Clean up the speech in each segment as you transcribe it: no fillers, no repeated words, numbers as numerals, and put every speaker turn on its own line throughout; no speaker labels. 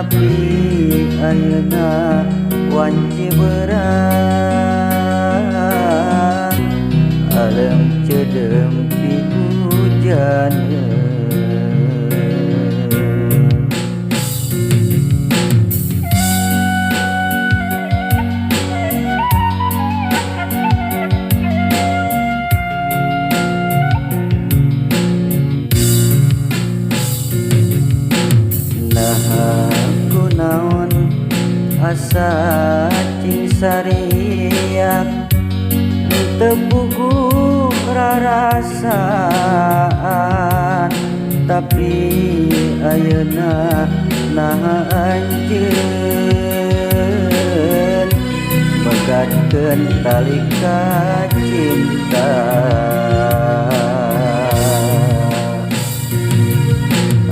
tapi ayeuna wanci berat alem cedem pi hujan. Kunaon asa cing sariak teu puguh rarasaan tapi ayeuna naha anjeun megatkeun tali cinta.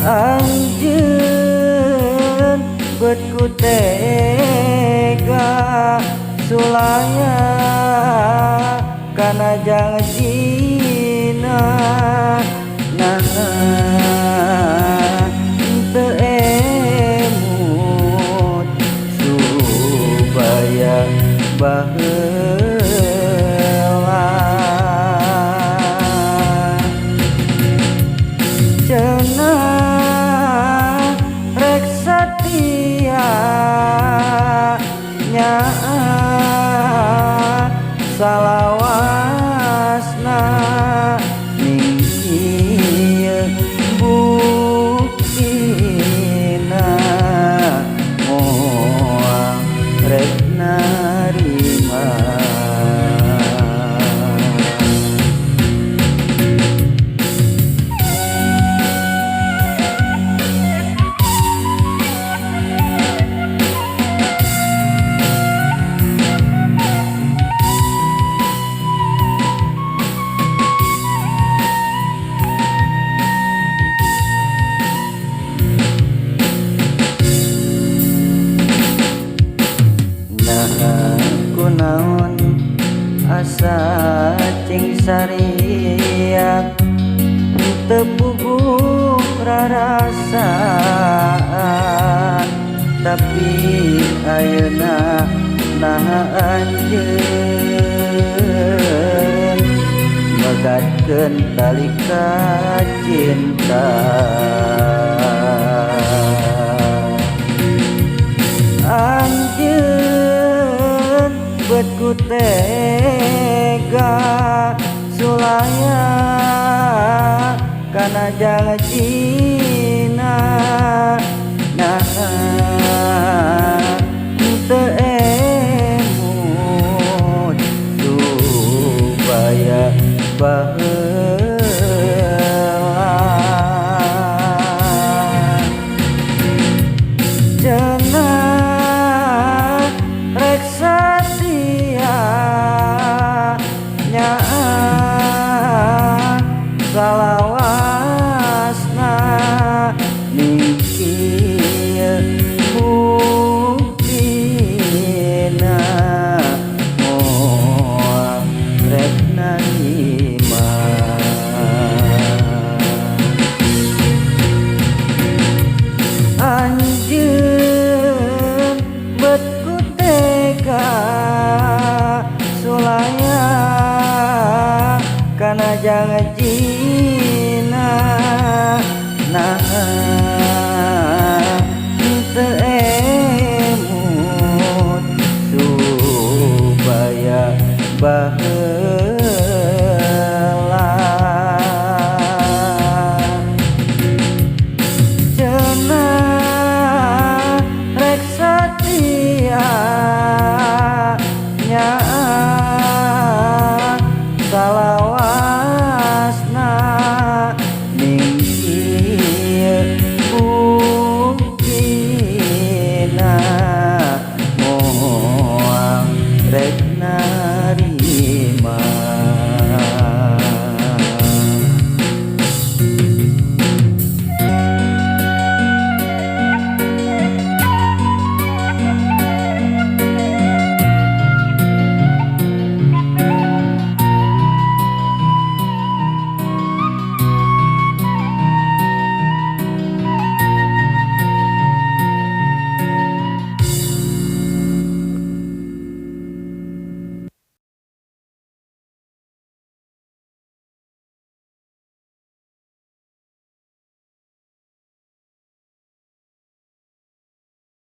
Anjeun bet ku tega sulaya kana janjina teu emut supaya baheula cenah rek satia salawasna ning ieu buktina moal rek narima. Kunaon asa cing sariak teu puguh rarasaan tapi ayeuna naha anjeun megatkeun tali cinta. Anjeun bet ku tega sulaya kana janjina teu emut supaya baheula cenah rek satia salawasna ning ieu buktina moal rek narima. Anjeun bet ku tega sulaya kana janjina teu emut supaya baheula cenah rek satia salawat